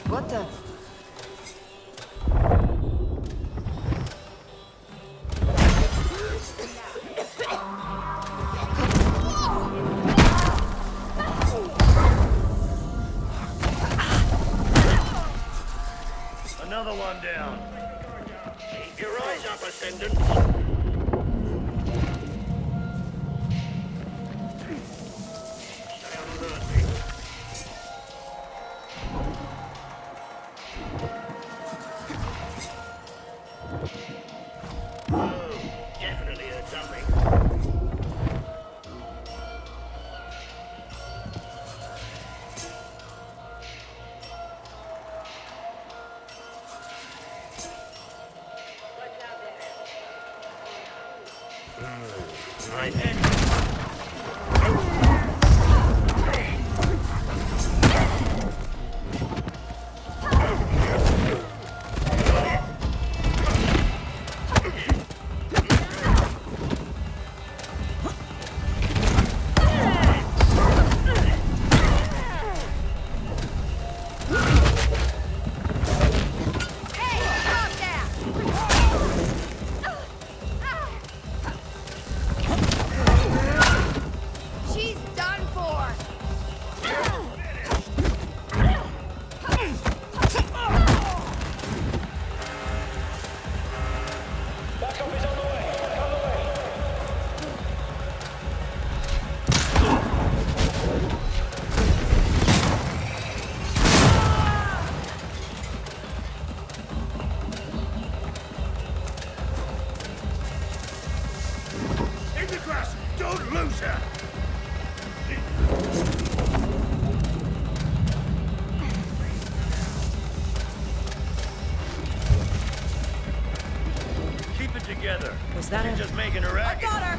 What the? Another one down. Keep your eyes up, Ascendant. Stay on alert, people. Oh, definitely heard something. Right then. Don't lose her! Keep it together. Was that You're a... just making a racket. I got her!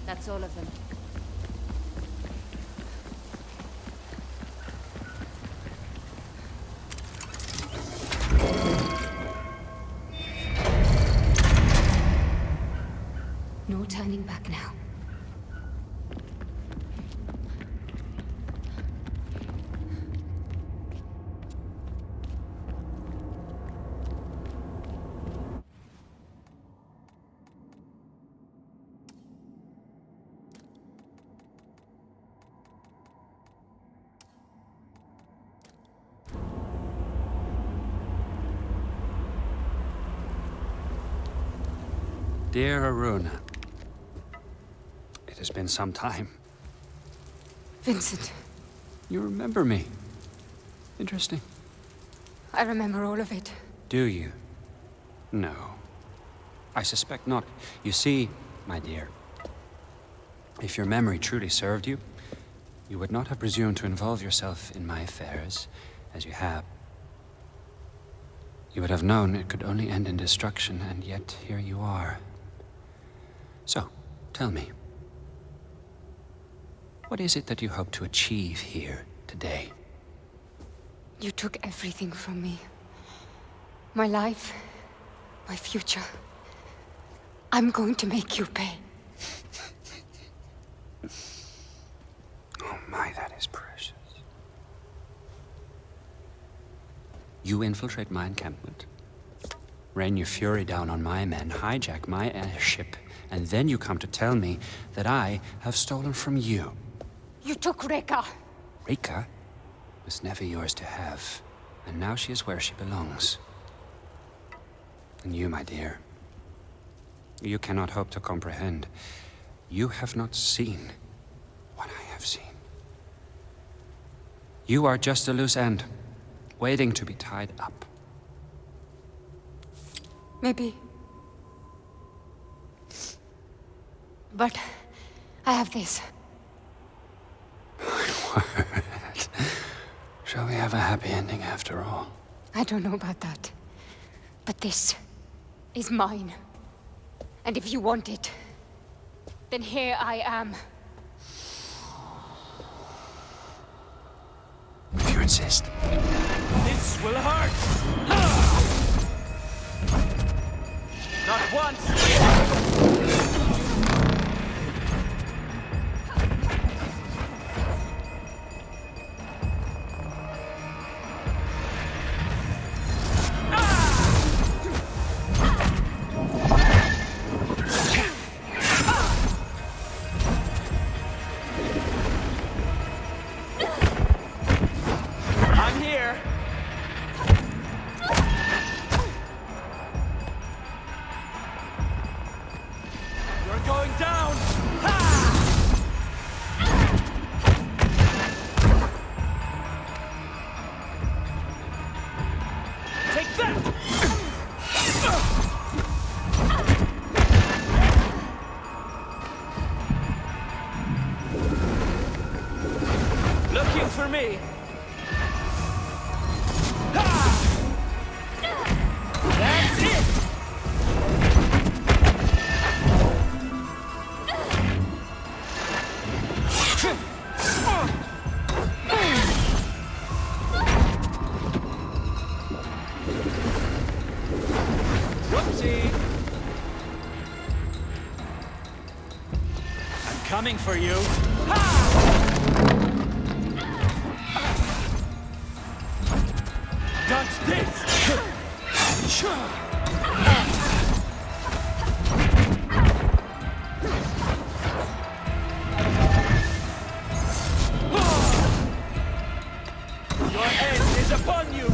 That's all of them. No turning back now. Dear Aruna, it has been some time. Vincent, You remember me. Interesting. I remember all of it. Do you? No. I suspect not. You see, my dear, if your memory truly served you, you would not have presumed to involve yourself in my affairs, as you have. You would have known it could only end in destruction, and yet here you are. So, tell me, what is it that you hope to achieve here today? You took everything from me. My life, my future. I'm going to make you pay. Oh my, that is precious. You infiltrate my encampment, rain your fury down on my men, hijack my airship, and then you come to tell me that I have stolen from you. You took Reka. Rika was never yours to have, and now she is where she belongs. And you, my dear, you cannot hope to comprehend. You have not seen what I have seen. You are just a loose end, waiting to be tied up. Maybe. But I have this. My word. Shall we have a happy ending after all? I don't know about that. But this is mine. And if you want it, then here I am. If you insist. This will hurt! Not once! For me. That's it. Whoopsie. I'm coming for you. Dodge this! Your end is upon you!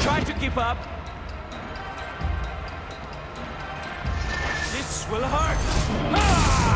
Try to keep up. This will hurt! Ah!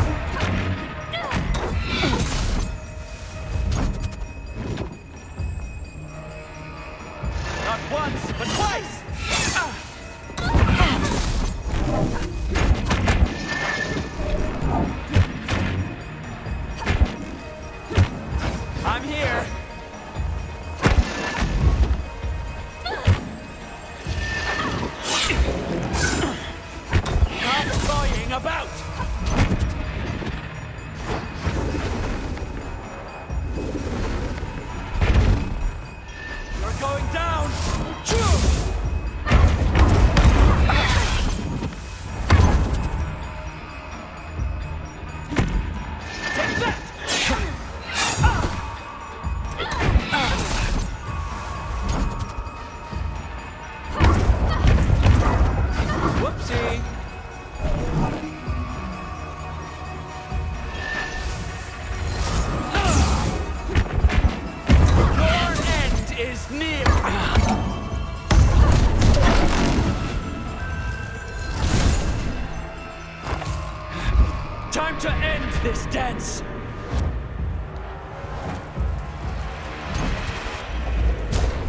Time to end this dance!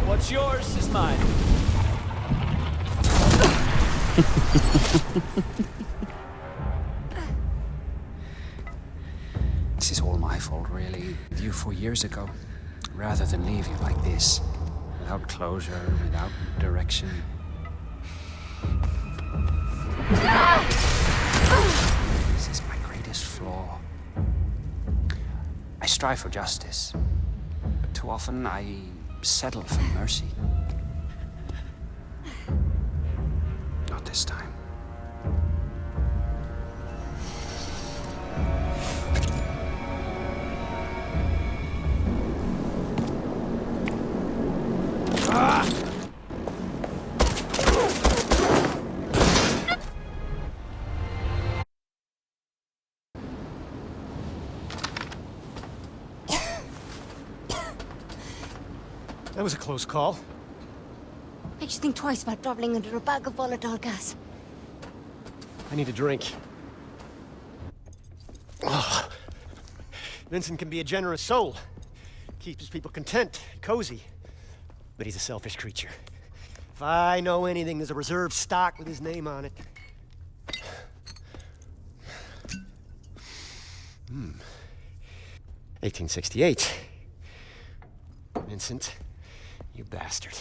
What's yours is mine. This is all my fault, really. With you 4 years ago. Rather than leave you like this. Without closure, without direction. This is my greatest flaw. I strive for justice. But too often I settle for mercy. Not this time. That was a close call. Makes you think twice about traveling under a bag of volatile gas. I need a drink. Oh. Vincent can be a generous soul. Keeps people content, cozy. But he's a selfish creature. If I know anything, there's a reserve stock with his name on it. 1868. Vincent, you bastard.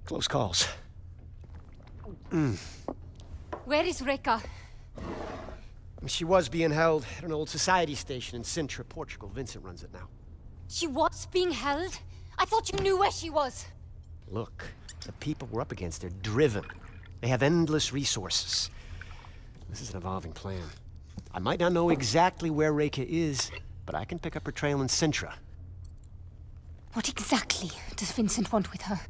Close calls. Where is Reka? She was being held at an old society station in Sintra, Portugal. Vincent runs it now. She was being held? I thought you knew where she was. Look, the people we're up against are driven. They have endless resources. This is an evolving plan. I might not know exactly where Reka is, but I can pick up her trail in Sintra. What exactly does Vincent want with her?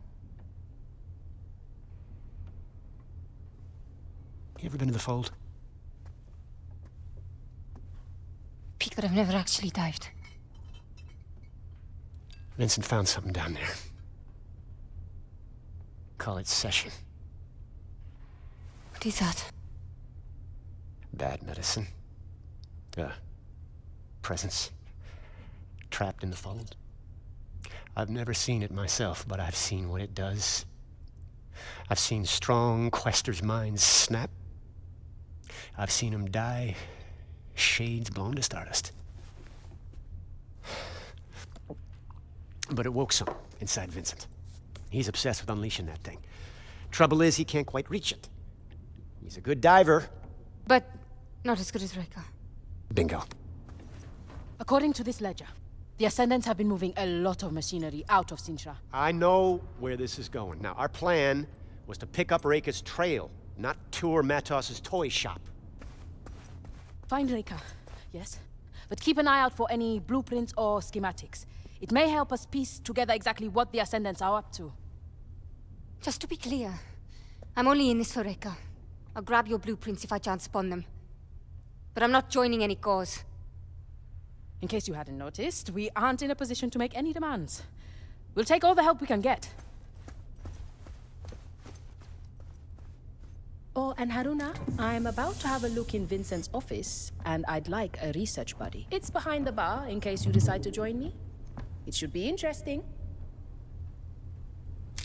You ever been to the Fold? Peak, but I've never actually dived. Vincent found something down there. Call it session. What is that? Bad medicine. Presence. Trapped in the Fold. I've never seen it myself, but I've seen what it does. I've seen strong questers' minds snap. I've seen them die, shades blown to stardust. But it woke something inside Vincent. He's obsessed with unleashing that thing. Trouble is, he can't quite reach it. He's a good diver. But not as good as Reka. Bingo. According to this ledger, the Ascendants have been moving a lot of machinery out of Sintra. I know where this is going. Now, our plan was to pick up Reka's trail, not tour Matos's toy shop. Find Reka, yes? But keep an eye out for any blueprints or schematics. It may help us piece together exactly what the Ascendants are up to. Just to be clear, I'm only in this for Reka. I'll grab your blueprints if I chance upon them. But I'm not joining any cause. In case you hadn't noticed, we aren't in a position to make any demands. We'll take all the help we can get. Oh, and Haruna, I'm about to have a look in Vincent's office, and I'd like a research buddy. It's behind the bar, in case you decide to join me. It should be interesting.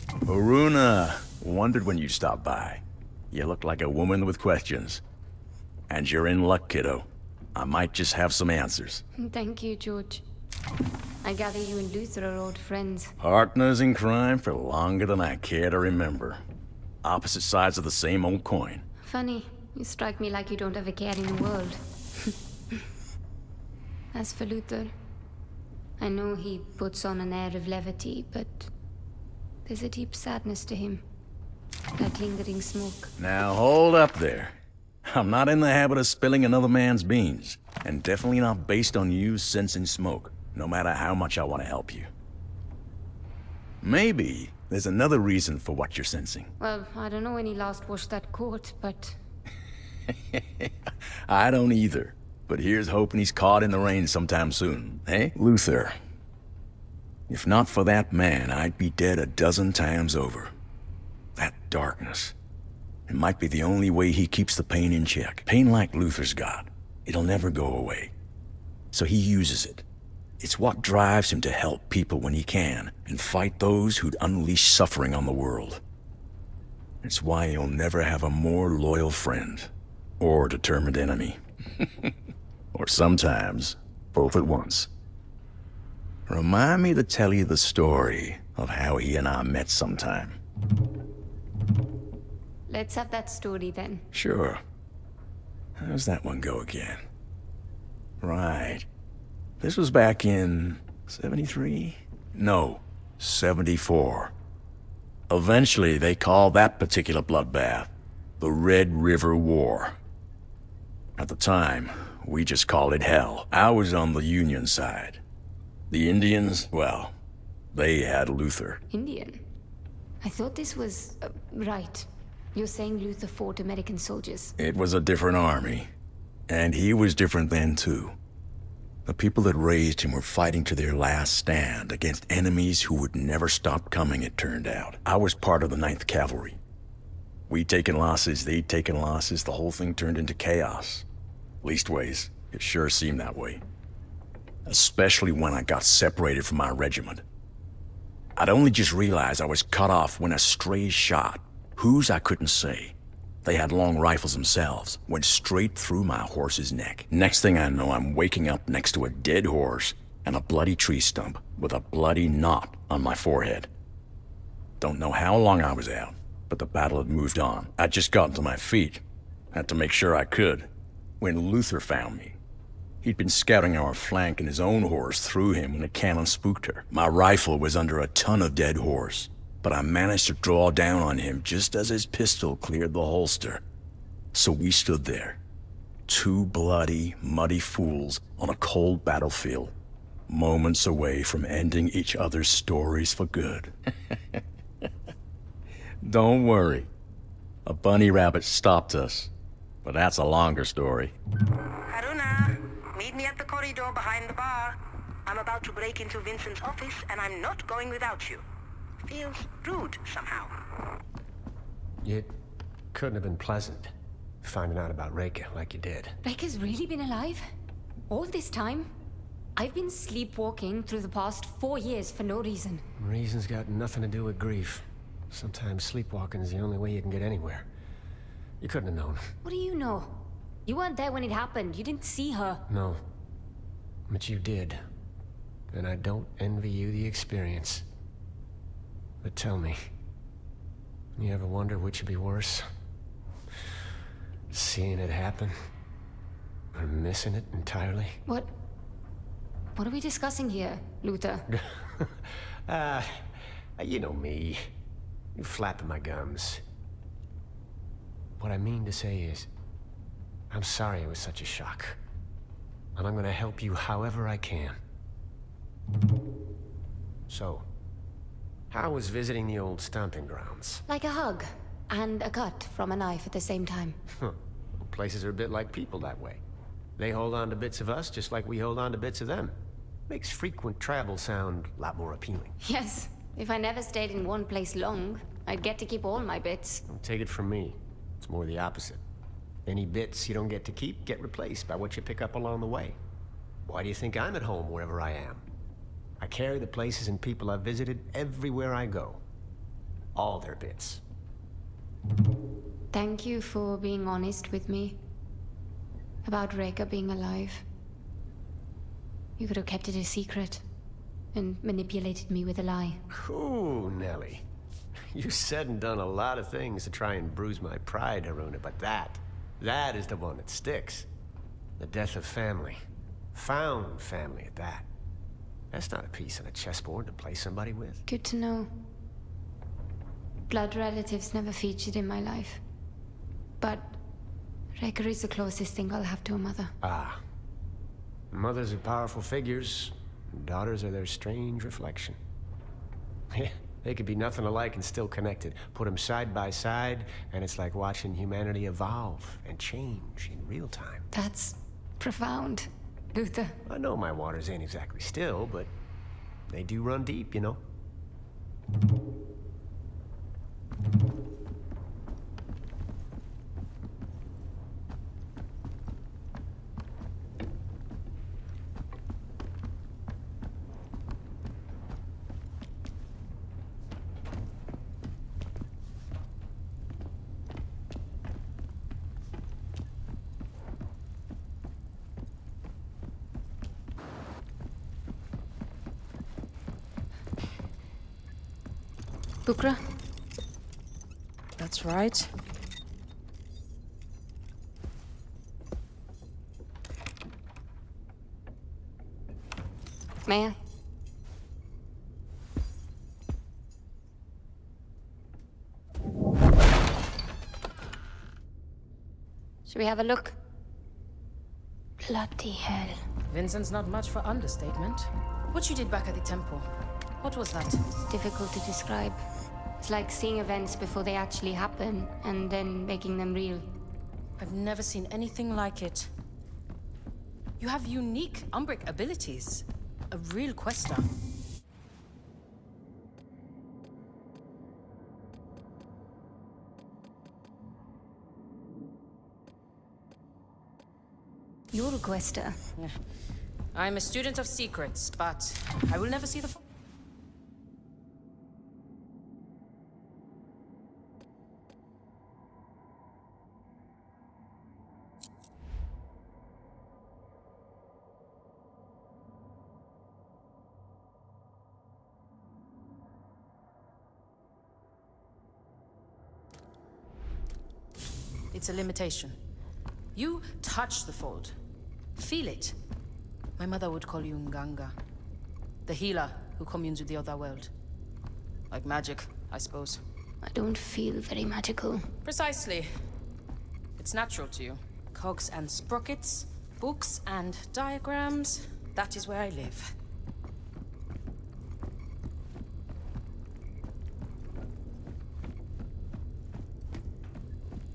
Haruna, wondered when you stopped by. You look like a woman with questions. And you're in luck, kiddo. I might just have some answers. Thank you, George. I gather you and Luther are old friends. Partners in crime for longer than I care to remember. Opposite sides of the same old coin. Funny, you strike me like you don't have a care in the world. As for Luther, I know he puts on an air of levity, but there's a deep sadness to him. Like lingering smoke. Now hold up there. I'm not in the habit of spilling another man's beans, and definitely not based on you sensing smoke, no matter how much I want to help you. Maybe there's another reason for what you're sensing. Well, I don't know when he last washed that coat, but... I don't either, but here's hoping he's caught in the rain sometime soon, eh? Luther, if not for that man, I'd be dead a dozen times over. darkness. It might be the only way he keeps the pain in check. Pain like Luther's got. It'll never go away. So he uses it. It's what drives him to help people when he can, and fight those who'd unleash suffering on the world. It's why he'll never have a more loyal friend, or determined enemy. Or sometimes, both at once. Remind me to tell you the story of how he and I met sometime. Let's have that story then. Sure. How's that one go again? Right. This was back in 73? No, 74. Eventually, they called that particular bloodbath the Red River War. At the time, we just called it hell. I was on the Union side. The Indians, well, they had Luther. Indian? I thought this was... right. You're saying Luther fought American soldiers. It was a different army. And he was different then, too. The people that raised him were fighting to their last stand against enemies who would never stop coming, it turned out. I was part of the 9th Cavalry. We'd taken losses, they'd taken losses, the whole thing turned into chaos. Leastways, it sure seemed that way. Especially when I got separated from my regiment. I'd only just realized I was cut off when a stray shot, whose I couldn't say, they had long rifles themselves, went straight through my horse's neck. Next thing I know, I'm waking up next to a dead horse and a bloody tree stump with a bloody knot on my forehead. Don't know how long I was out, but the battle had moved on. I'd just gotten to my feet, had to make sure I could, when Luther found me. He'd been scouting our flank and his own horse threw him when a cannon spooked her. My rifle was under a ton of dead horse, but I managed to draw down on him just as his pistol cleared the holster. So we stood there, two bloody, muddy fools on a cold battlefield, moments away from ending each other's stories for good. Don't worry. A bunny rabbit stopped us, but that's a longer story. Haruna, meet me at the corridor behind the bar. I'm about to break into Vincent's office, and I'm not going without you. Feels rude somehow. It couldn't have been pleasant, finding out about Reika like you did. Reka's really been alive? All this time? I've been sleepwalking through the past 4 years for no reason. Reason's got nothing to do with grief. Sometimes sleepwalking is the only way you can get anywhere. You couldn't have known. What do you know? You weren't there when it happened. You didn't see her. No. But you did. And I don't envy you the experience. But tell me, you ever wonder which would be worse? Seeing it happen? Or missing it entirely? What are we discussing here, Luther? You know me. You flapping my gums. What I mean to say is, I'm sorry it was such a shock. And I'm gonna help you however I can. So, how was visiting the old stomping grounds? Like a hug and a cut from a knife at the same time. Places are a bit like people that way. They hold on to bits of us just like we hold on to bits of them. Makes frequent travel sound a lot more appealing. Yes. If I never stayed in one place long, I'd get to keep all my bits. Don't take it from me. It's more the opposite. Any bits you don't get to keep get replaced by what you pick up along the way. Why do you think I'm at home wherever I am? I carry the places and people I've visited everywhere I go. All their bits. Thank you for being honest with me. About Reka being alive. You could have kept it a secret. And manipulated me with a lie. Ooh, Nelly. You said and done a lot of things to try and bruise my pride, Haruna, but that is the one that sticks. The death of family. Found family at that. That's not a piece on a chessboard to play somebody with. Good to know. Blood relatives never featured in my life. But Reka is the closest thing I'll have to a mother. Ah. Mothers are powerful figures. Daughters are their strange reflection. They could be nothing alike and still connected. Put them side by side, and it's like watching humanity evolve and change in real time. That's profound, Luther. I know my waters ain't exactly still, but they do run deep, you know. Bukra? That's right. May I? Should we have a look? Bloody hell. Vincent's not much for understatement. What you did back at the temple, what was that? Difficult to describe. It's like seeing events before they actually happen, and then making them real. I've never seen anything like it. You have unique Umbric abilities. A real quester. You're a quester. I'm a student of secrets, but I will never see the... It's a limitation. You touch the fold. Feel it. My mother would call you Nganga. The healer who communes with the other world. Like magic, I suppose. I don't feel very magical. Precisely. It's natural to you. Cogs and sprockets, books and diagrams. That is where I live.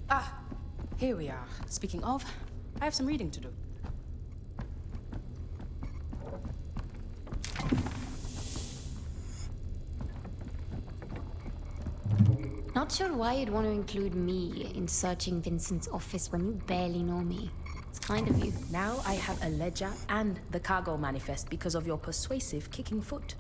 Ah, here we are. Speaking of, I have some reading to do. Not sure why you'd want to include me in searching Vincent's office when you barely know me. It's kind of you. Now I have a ledger and the cargo manifest because of your persuasive kicking foot.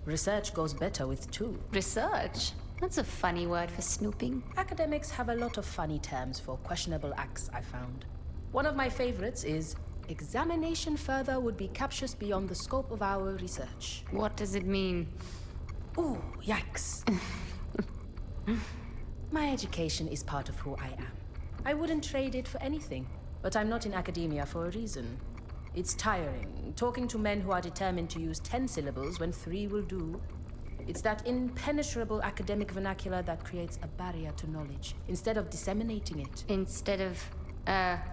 Research goes better with two. Research? That's a funny word for snooping. Academics have a lot of funny terms for questionable acts, I found. One of my favorites is, examination further would be captious beyond the scope of our research. What does it mean? Ooh, yikes. My education is part of who I am. I wouldn't trade it for anything, but I'm not in academia for a reason. It's tiring, talking to men who are determined to use 10 syllables when 3 will do. It's that impenetrable academic vernacular that creates a barrier to knowledge, instead of disseminating it. Instead of,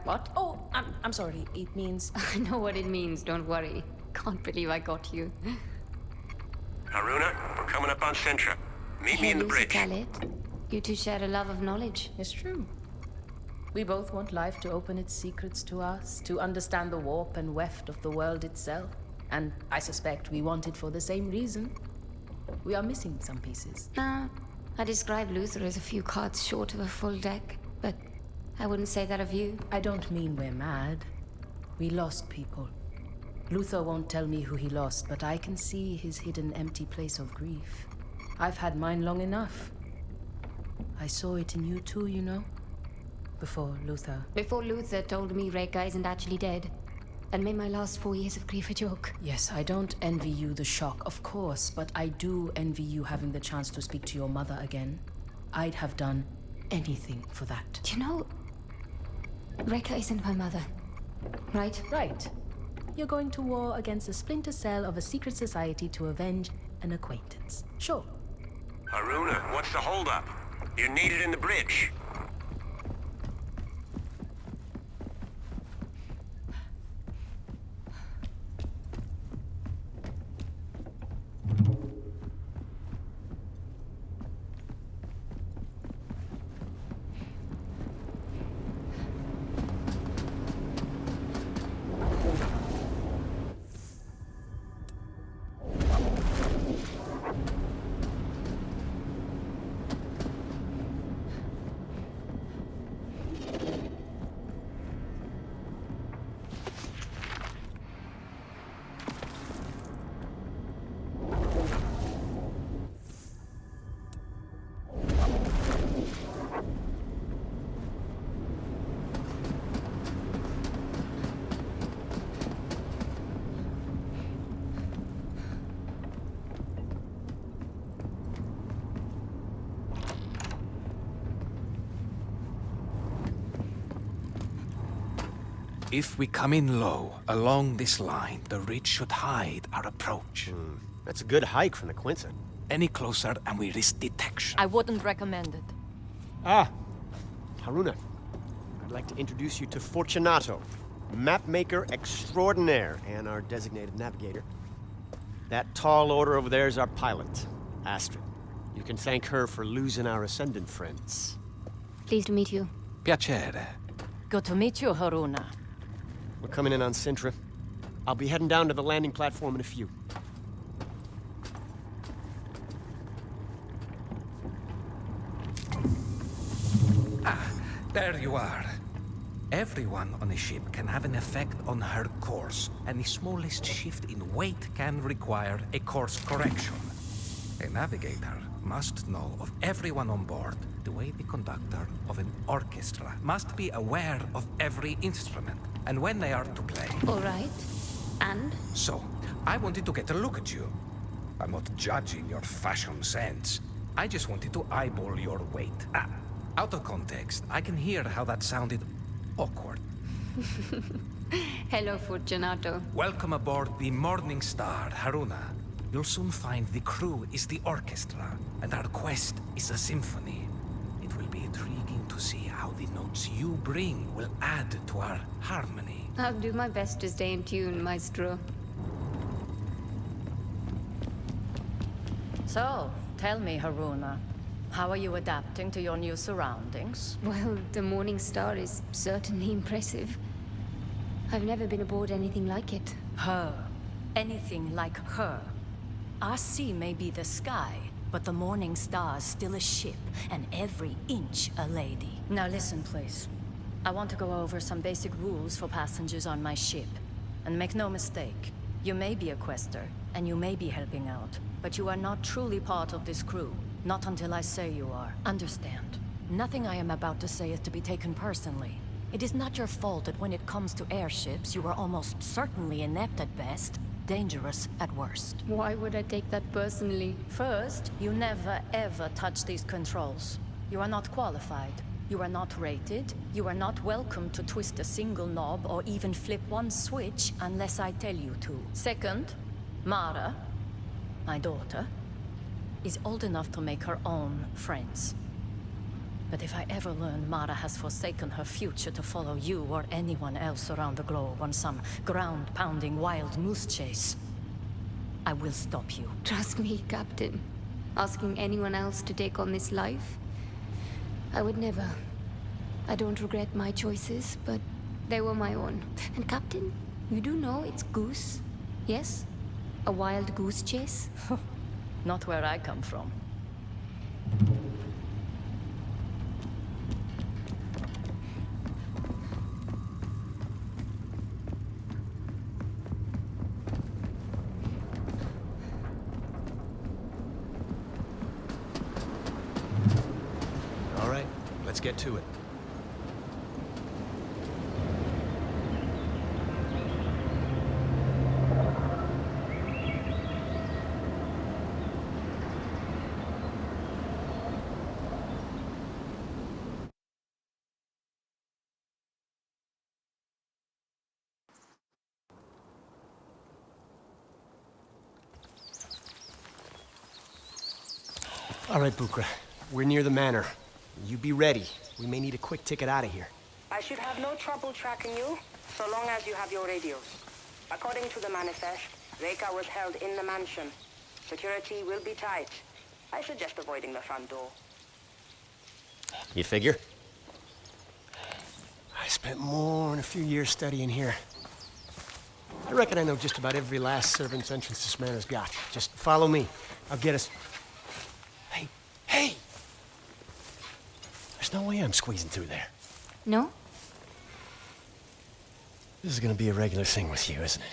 what? Oh, I'm sorry, it means... I know what it means, don't worry. Can't believe I got you. Haruna, we're coming up on Sintra. Meet me in the bridge. Khaled. You two share a love of knowledge. It's true. We both want life to open its secrets to us, to understand the warp and weft of the world itself. And I suspect we want it for the same reason. We are missing some pieces. Nah, I describe Luther as a few cards short of a full deck, but I wouldn't say that of you. I don't mean we're mad. We lost people. Luther won't tell me who he lost, but I can see his hidden empty place of grief. I've had mine long enough. I saw it in you too, you know? Before Luther. Before Luther told me Reka isn't actually dead, and made my last 4 years of grief a joke. Yes, I don't envy you the shock, of course, but I do envy you having the chance to speak to your mother again. I'd have done anything for that. Do you know, Reka isn't my mother, right? Right. You're going to war against a splinter cell of a secret society to avenge an acquaintance. Sure. Haruna, what's the holdup? You're needed in the bridge. If we come in low, along this line, the ridge should hide our approach. That's a good hike from the Quinta. Any closer and we risk detection. I wouldn't recommend it. Ah, Haruna. I'd like to introduce you to Fortunato, mapmaker extraordinaire and our designated navigator. That tall order over there is our pilot, Astrid. You can thank her for losing our Ascendant friends. Pleased to meet you. Piacere. Good to meet you, Haruna. We're coming in on Sintra. I'll be heading down to the landing platform in a few. There you are. Everyone on a ship can have an effect on her course, and the smallest shift in weight can require a course correction. A navigator must know of everyone on board the way the conductor of an orchestra must be aware of every instrument and when they are to play. All right. And? So, I wanted to get a look at you. I'm not judging your fashion sense. I just wanted to eyeball your weight. Out of context, I can hear how that sounded awkward. Hello, Fortunato. Welcome aboard the Morning Star, Haruna. You'll soon find the crew is the orchestra, and our quest is a symphony. It will be intriguing to see how the notes you bring will add to our harmony. I'll do my best to stay in tune, Maestro. So, tell me, Haruna, how are you adapting to your new surroundings? Well, the Morning Star is certainly impressive. I've never been aboard anything like it. Her. Anything like her. Our sea may be the sky, but the Morning Star's still a ship, and every inch a lady. Now listen, please. I want to go over some basic rules for passengers on my ship. And make no mistake, you may be a quester, and you may be helping out, but you are not truly part of this crew. Not until I say you are. Understand? Nothing I am about to say is to be taken personally. It is not your fault that when it comes to airships, you are almost certainly inept at best, dangerous at worst. Why would I take that personally? First, you never ever touch these controls. You are not qualified. You are not rated. You are not welcome to twist a single knob or even flip one switch unless I tell you to. Second, Mara, my daughter, is old enough to make her own friends. But if I ever learn Mara has forsaken her future to follow you or anyone else around the globe on some ground-pounding wild moose chase, I will stop you. Trust me, Captain. Asking anyone else to take on this life? I would never. I don't regret my choices, but they were my own. And Captain, you do know it's goose, yes? A wild goose chase? Not where I come from. All right, let's get to it. All right, Bukra. We're near the manor. You be ready. We may need a quick ticket out of here. I should have no trouble tracking you, so long as you have your radios. According to the manifest, Reika was held in the mansion. Security will be tight. I suggest avoiding the front door. You figure? I spent more than a few years studying here. I reckon I know just about every last servant's entrance this manor's got. Just follow me. I'll get us... Hey! There's no way I'm squeezing through there. No? This is gonna be a regular thing with you, isn't it?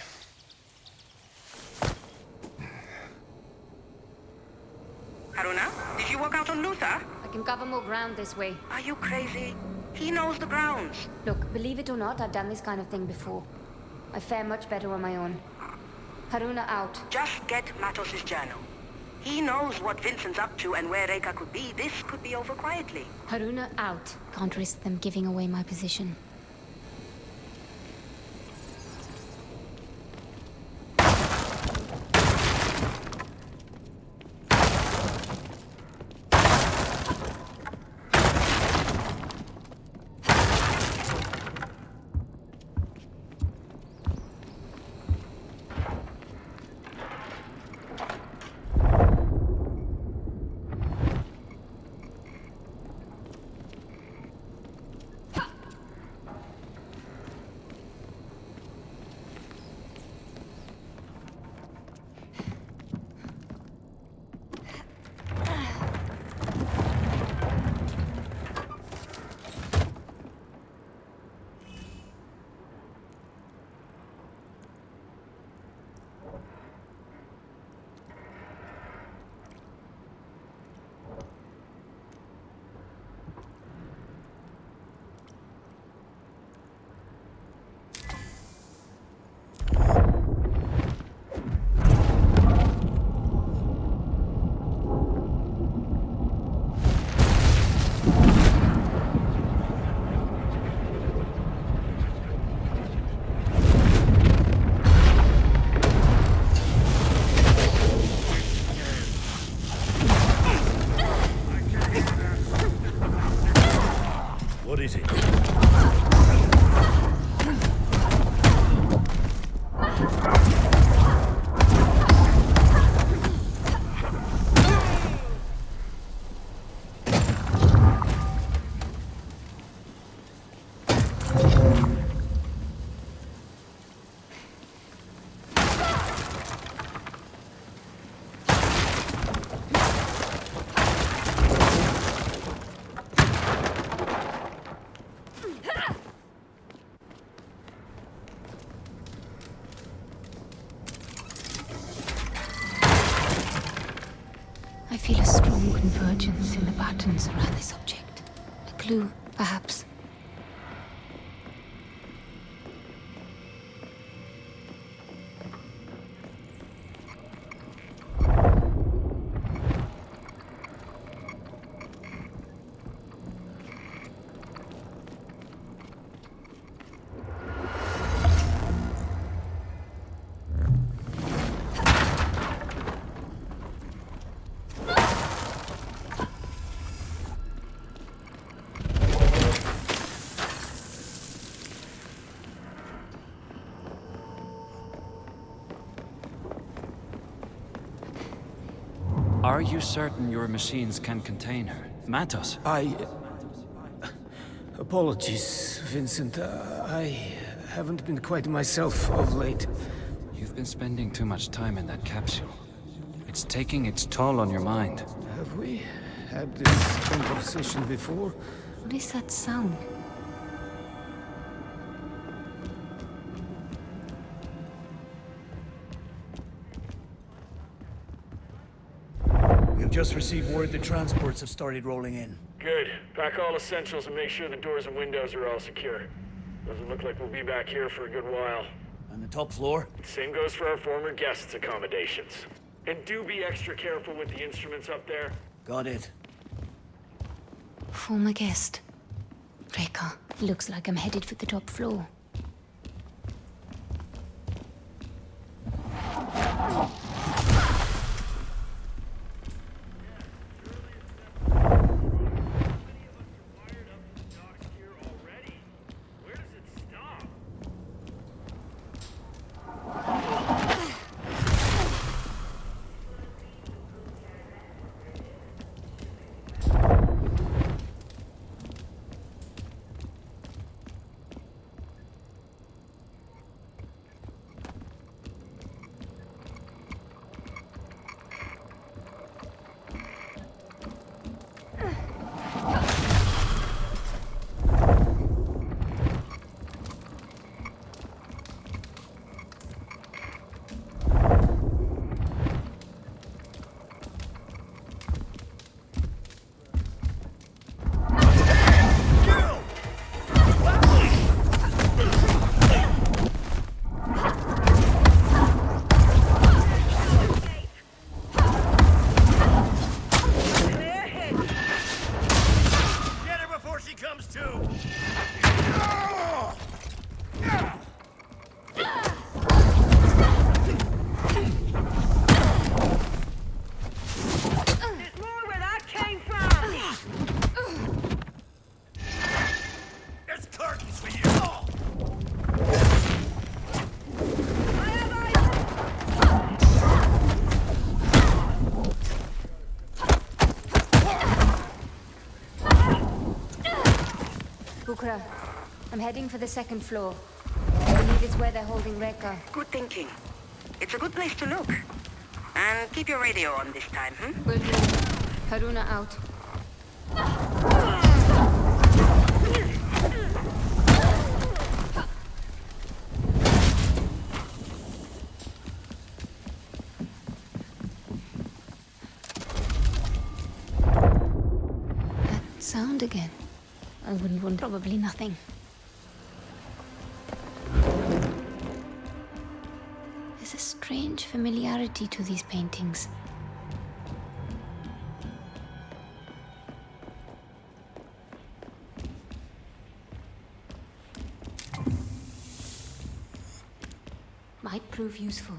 Haruna, did you work out on Luther? I can cover more ground this way. Are you crazy? He knows the grounds. Look, believe it or not, I've done this kind of thing before. I fare much better on my own. Haruna out. Just get Matos's journal. He knows what Vincent's up to and where Reika could be. This could be over quietly. Haruna out. Can't risk them giving away my position. What is it? I feel a strong convergence in the patterns around this object. A clue, perhaps. Are you certain your machines can contain her? Matos? Apologies, Vincent. I haven't been quite myself of late. You've been spending too much time in that capsule. It's taking its toll on your mind. Have we had this conversation before? What is that sound? We've just received word the transports have started rolling in. Good. Pack all essentials and make sure the doors and windows are all secure. Doesn't look like we'll be back here for a good while. On the top floor? Same goes for our former guests' accommodations. And do be extra careful with the instruments up there. Got it. Former guest. Rekka. Looks like I'm headed for the top floor. I'm heading for the second floor. I believe it's where they're holding Rekka. Good thinking. It's a good place to look. And keep your radio on this time, Will do. Haruna out. That sound again. I wouldn't want probably nothing. There's a strange familiarity to these paintings. Might prove useful.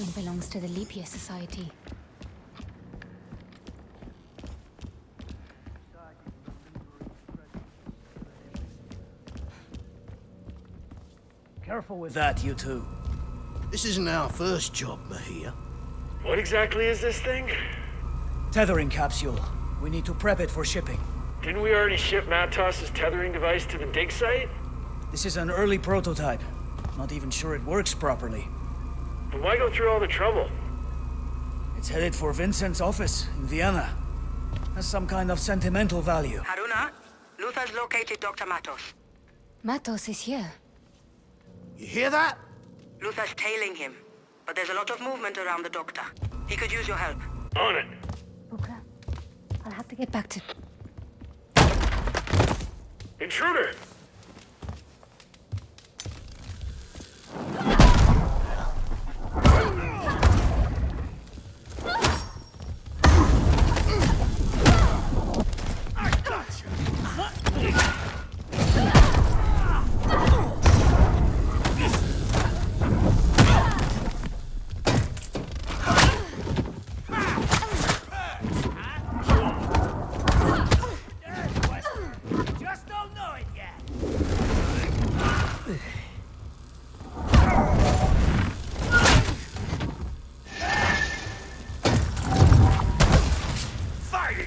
Twin belongs to the Leap Year Society. Careful with that, you two. This isn't our first job, Mahia. What exactly is this thing? Tethering capsule. We need to prep it for shipping. Didn't we already ship Matos's tethering device to the dig site? This is an early prototype. Not even sure it works properly. But why go through all the trouble? It's headed for Vincent's office in Vienna. Has some kind of sentimental value. Haruna, Luther's located Dr. Matos. Matos is here. You hear that? Luther's tailing him, but there's a lot of movement around the doctor. He could use your help. On it. Booker, I'll have to get back to... Intruder!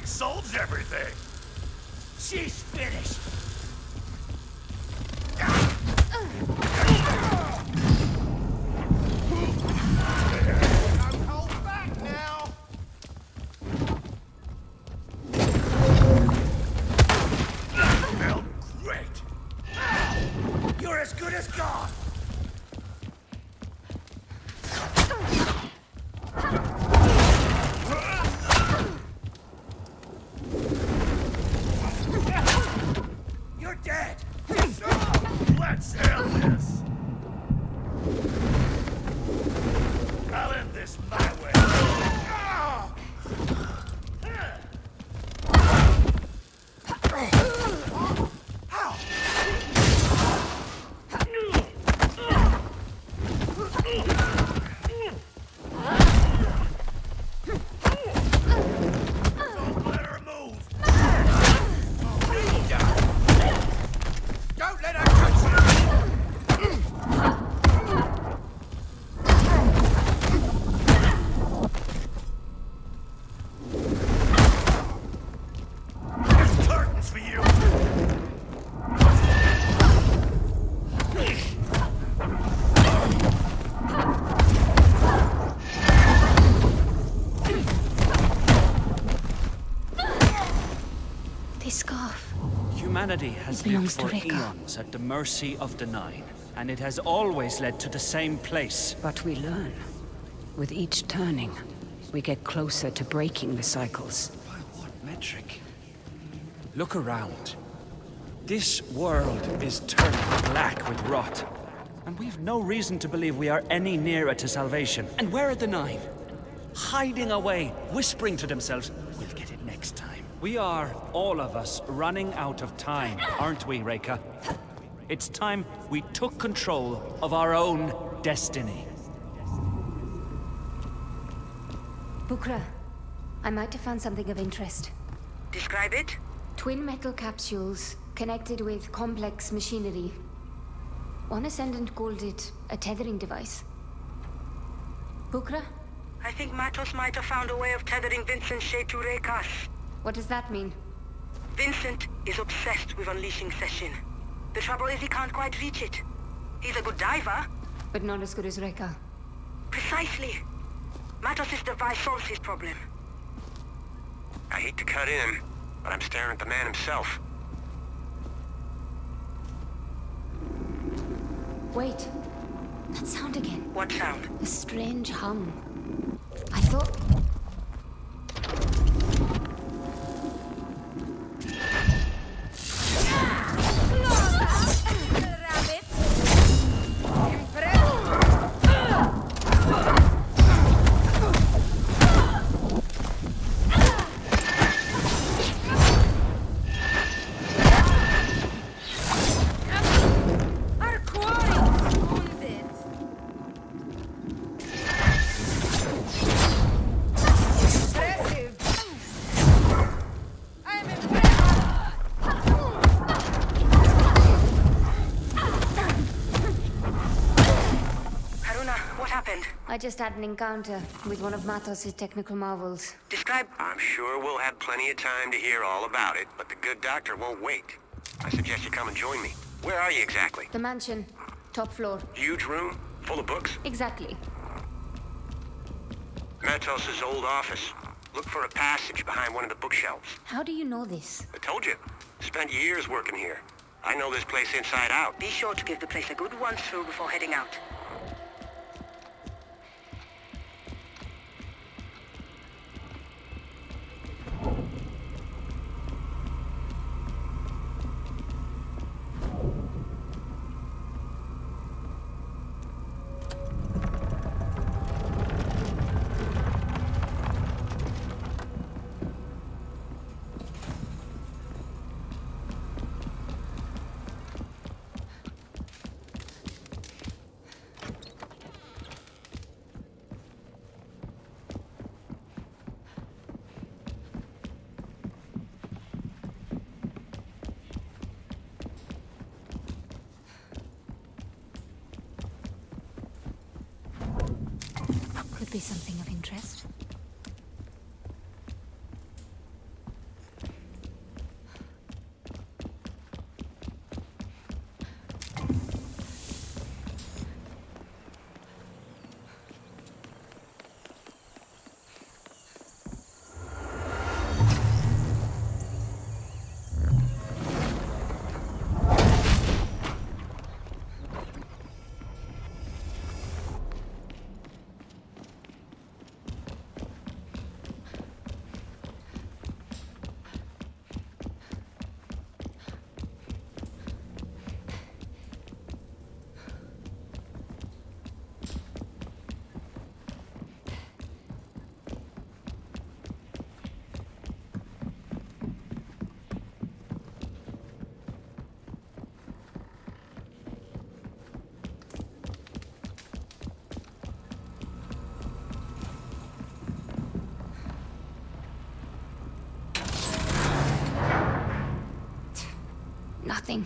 Solves everything. She's finished. Don't hold back now. Felt great. You're as good as gone. You're dead. Let's end this. I'll end this my way. Don't let her move. Don't let her touch you. There's curtains for you. This scarf. Humanity has It lived belongs to for Reka. eons at the mercy of the Nine, and it has always led to the same place. But we learn. With each turning, we get closer to breaking the cycles. By what metric? Look around. This world is turning black with rot. And we've no reason to believe we are any nearer to salvation. And where are the Nine? Hiding away, whispering to themselves, we'll get it next time. We are, all of us, running out of time, aren't we, Reka? It's time we took control of our own destiny. Bukra, I might have found something of interest. Describe it? Twin metal capsules connected with complex machinery. One ascendant called it a tethering device. Bukra? I think Matos might have found a way of tethering Vincent's shape to Reka's. What does that mean? Vincent is obsessed with unleashing Session. The trouble is he can't quite reach it. He's a good diver. But not as good as Reka. Precisely. Matos' device solves his problem. I hate to cut in, but I'm staring at the man himself. Wait. That sound again. What sound? A strange hum. I thought... I just had an encounter with one of Matos' technical marvels. Describe... I'm sure we'll have plenty of time to hear all about it, but the good doctor won't wait. I suggest you come and join me. Where are you exactly? The mansion. Top floor. Huge room? Full of books? Exactly. Matos' old office. Look for a passage behind one of the bookshelves. How do you know this? I told you. Spent years working here. I know this place inside out. Be sure to give the place a good once through before heading out. Could be something of interest. Nothing.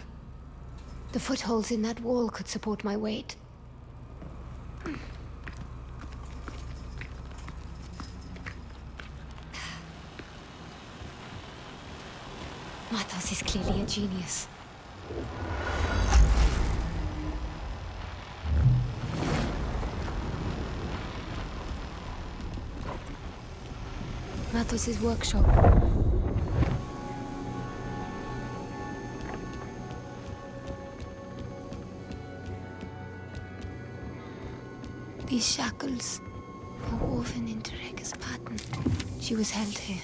The footholds in that wall could support my weight. Matos is clearly a genius. Matos' workshop. These shackles are woven into Reka's pattern. She was held here.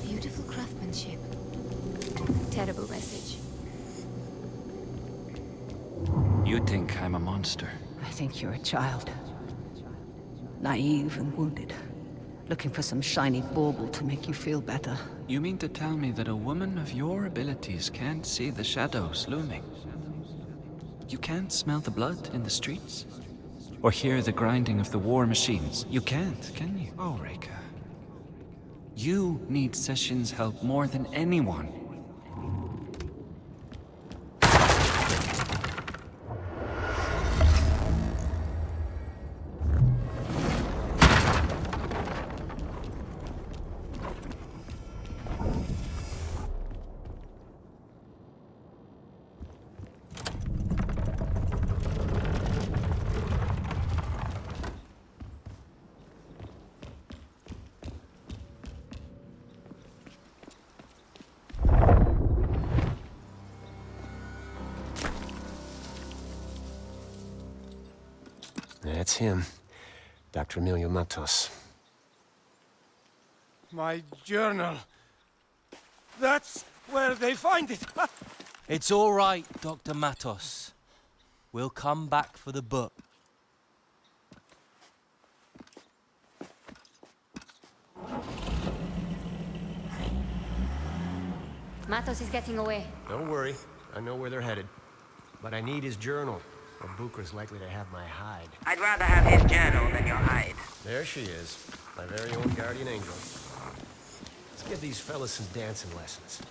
Beautiful craftsmanship. Terrible message. You think I'm a monster? I think you're a child. Naive and wounded. Looking for some shiny bauble to make you feel better. You mean to tell me that a woman of your abilities can't see the shadows looming? You can't smell the blood in the streets? Or hear the grinding of the war machines? You can't, can you? Oh, Reka. You need Session's help more than anyone. That's him. Dr. Emilio Matos. My journal. That's where they find it. It's all right, Dr. Matos. We'll come back for the book. Matos is getting away. Don't worry. I know where they're headed. But I need his journal. Well, Bukra's likely to have my hide. I'd rather have his journal than your hide. There she is, my very own guardian angel. Let's give these fellas some dancing lessons.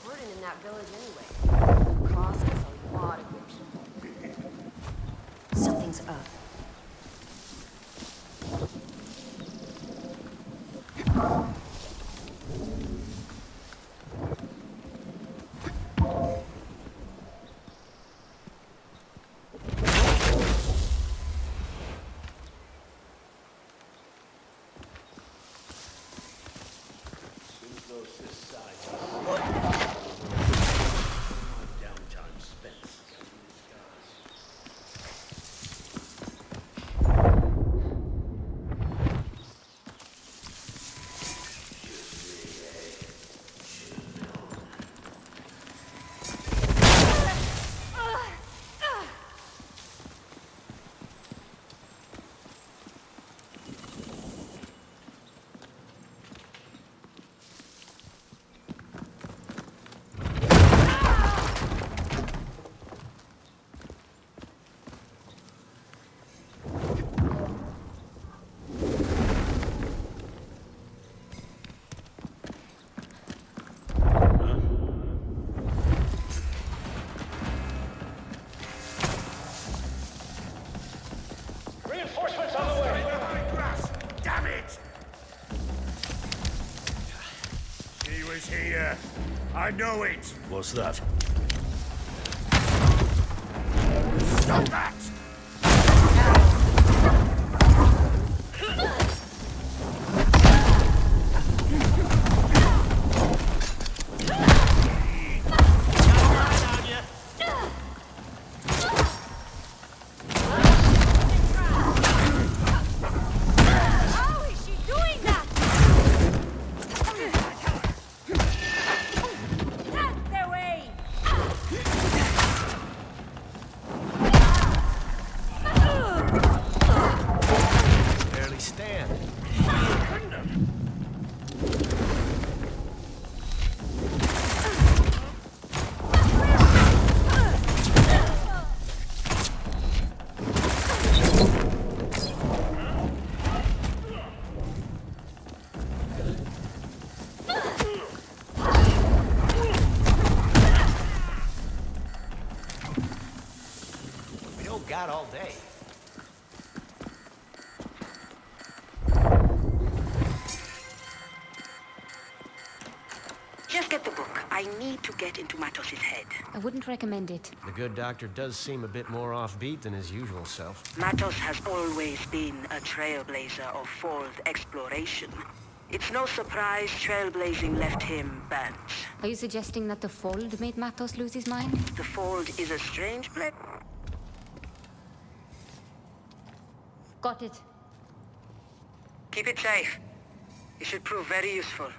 Important in that village anyway. It cost us a lot of it. Something's up. Reinforcements on the way! Damn it! She was here. I know it. What's that? Stop that! Got all day. Just get the book. I need to get into Matos's head. I wouldn't recommend it. The good doctor does seem a bit more offbeat than his usual self. Matos has always been a trailblazer of fold exploration. It's no surprise trailblazing left him burnt. Are you suggesting that the Fold made Matos lose his mind? The Fold is a strange blend. Got it. Keep it safe. It should prove very useful.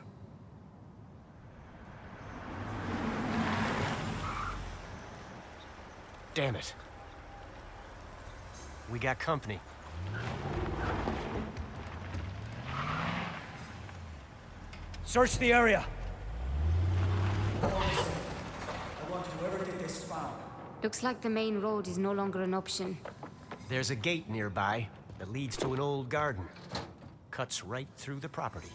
Damn it. We got company. Search the area. I want whoever did this found. Looks like the main road is no longer an option. There's a gate nearby that leads to an old garden. Cuts right through the property.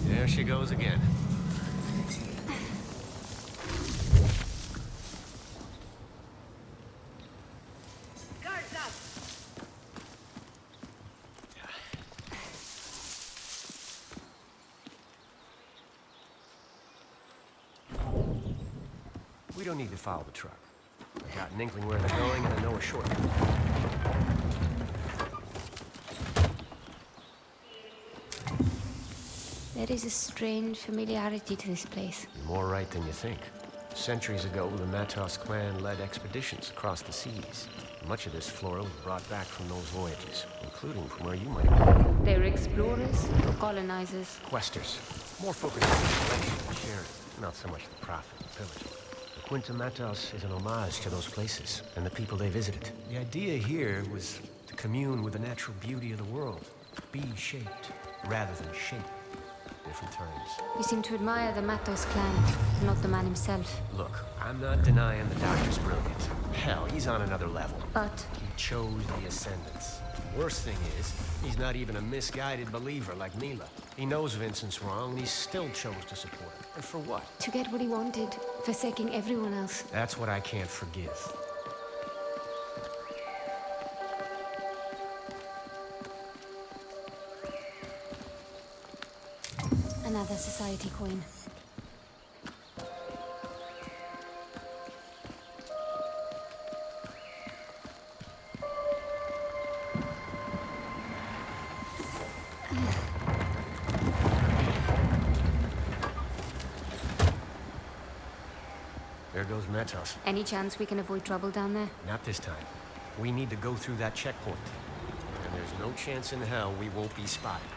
There she goes again. don't need to follow the truck. I've got an inkling where they're going, and I know a shortcut. There is a strange familiarity to this place. You're more right than you think. Centuries ago, the Matos clan led expeditions across the seas. Much of this flora was brought back from those voyages, including from where you might have been. They were explorers or colonizers? Questers. More focused on exploration and sharing, not so much the profit and pillaging. The Quinta Matos is an homage to those places and the people they visited. The idea here was to commune with the natural beauty of the world. Be shaped, rather than shape. Different times. You seem to admire the Matos clan, not the man himself. Look, I'm not denying the doctor's brilliant. Hell, he's on another level. But he chose the Ascendants. Worst thing is, he's not even a misguided believer like Mila. He knows Vincent's wrong, and he still chose to support him. And for what? to get what he wanted, forsaking everyone else. That's what I can't forgive. Another society coin. There goes Matos. Any chance we can avoid trouble down there? Not this time. We need to go through that checkpoint. And there's no chance in hell we won't be spotted.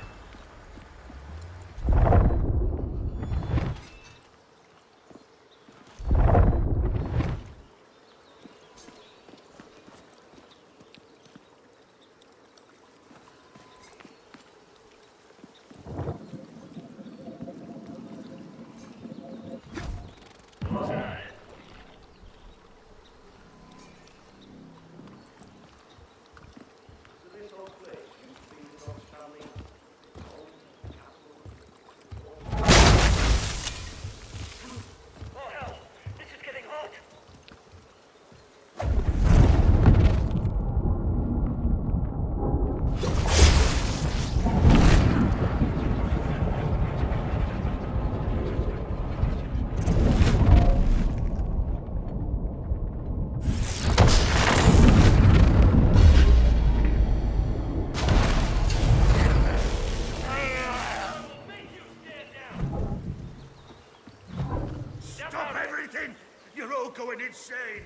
Going insane!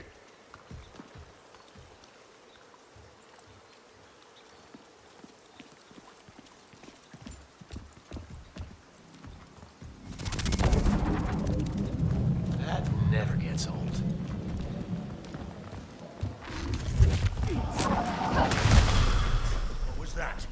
That never gets old. What was that?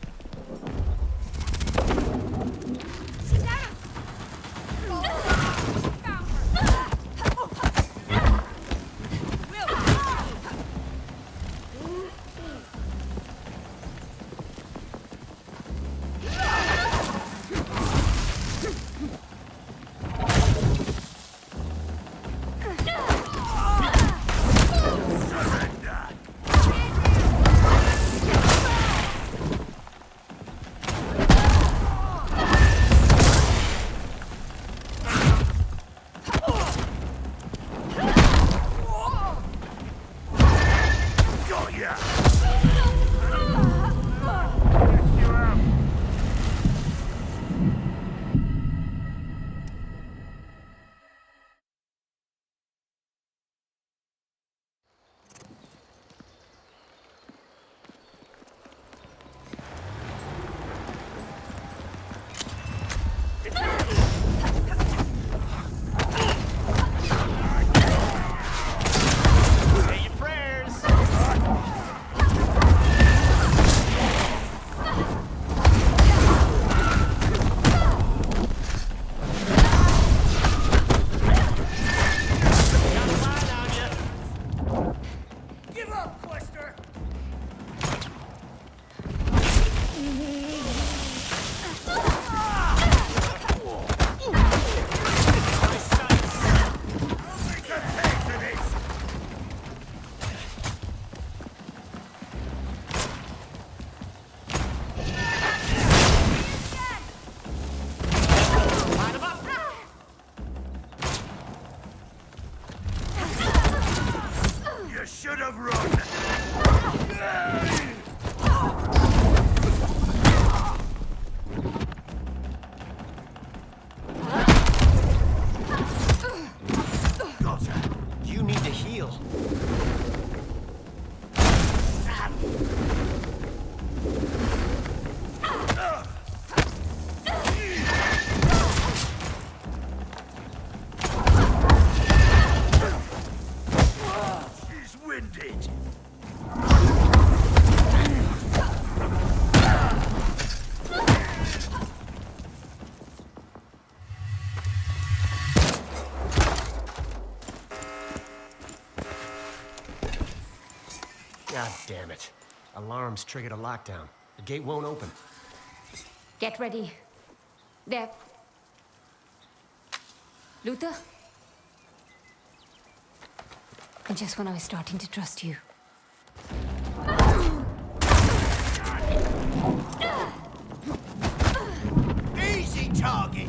Damn it. Alarms triggered a lockdown. The gate won't open. Get ready. There. Luther? And just when I was starting to trust you. Easy target!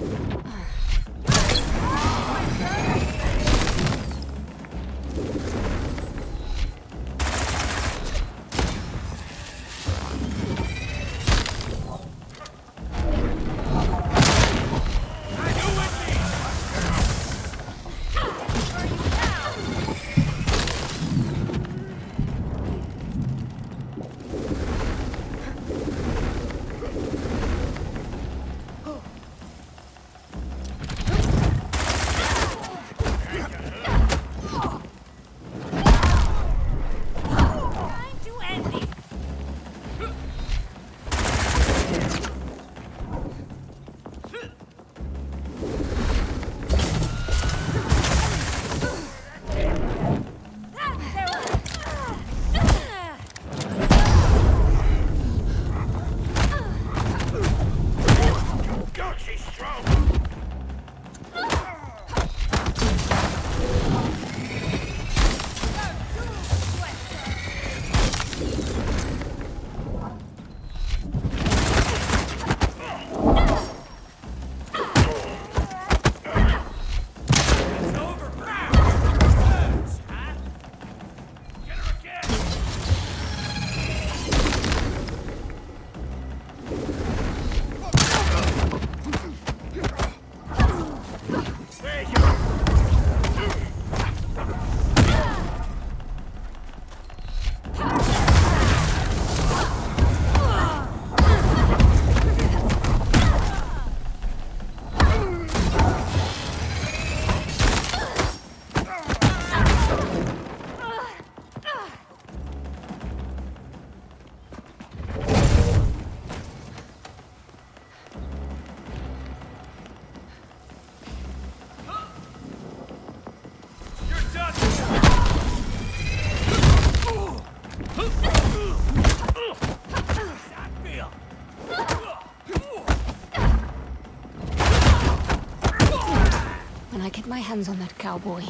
When I get my hands on that cowboy.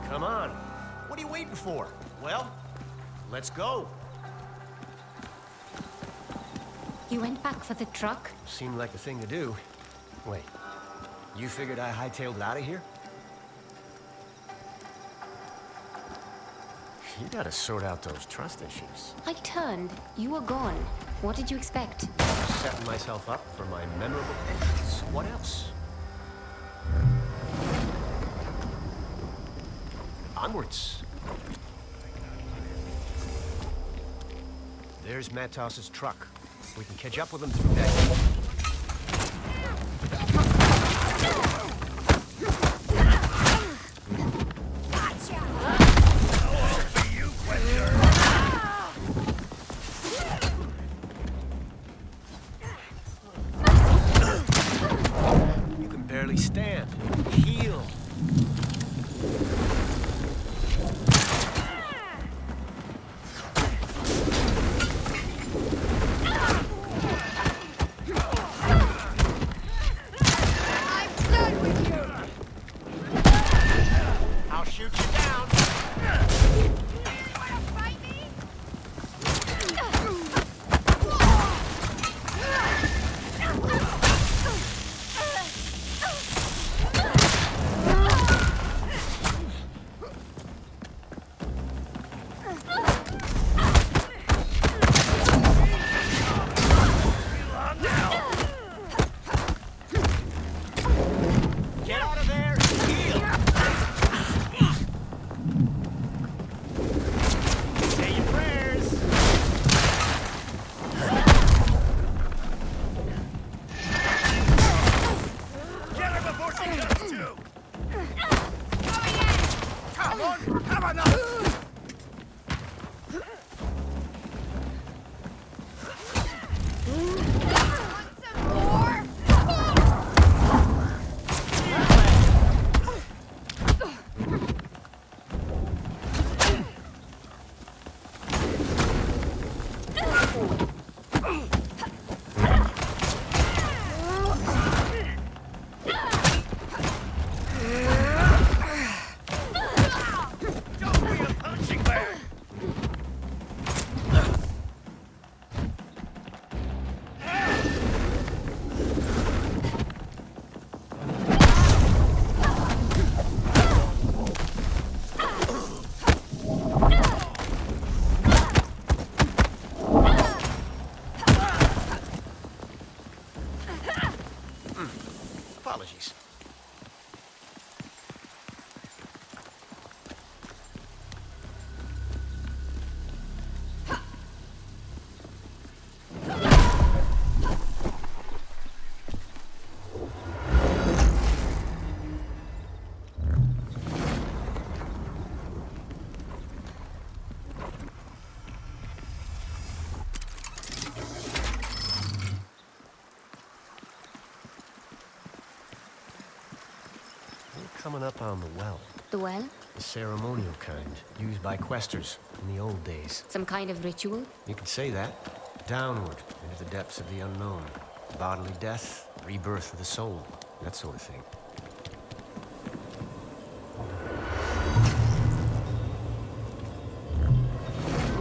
Come on. What are you waiting for? Well, let's go. You went back for the truck? Seemed like the thing to do. Wait, you figured I hightailed it out of here? You gotta sort out those trust issues. I turned. You were gone. What did you expect? Setting myself up for my memorable entrance. What else? Onwards. There's Matos's truck. We can catch up with him through that. Apologies. Coming up on the well. The well? The ceremonial kind, used by questers in the old days. Some kind of ritual? You could say that. Downward, into the depths of the unknown. Bodily death, rebirth of the soul, that sort of thing.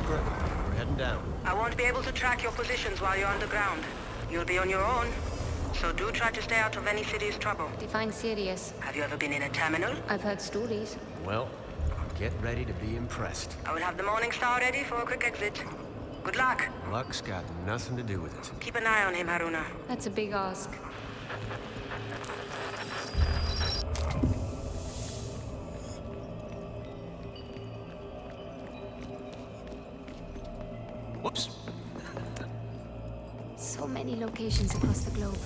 We're heading down. I won't be able to track your positions while you're underground. You'll be on your own. So do try to stay out of any city's trouble. Define serious. Have you ever been in a terminal? I've heard stories. Well, get ready to be impressed. I will have the Morning Star ready for a quick exit. Good luck. Luck's got nothing to do with it. Keep an eye on him, Haruna. That's a big ask. Whoops. So many locations across the globe.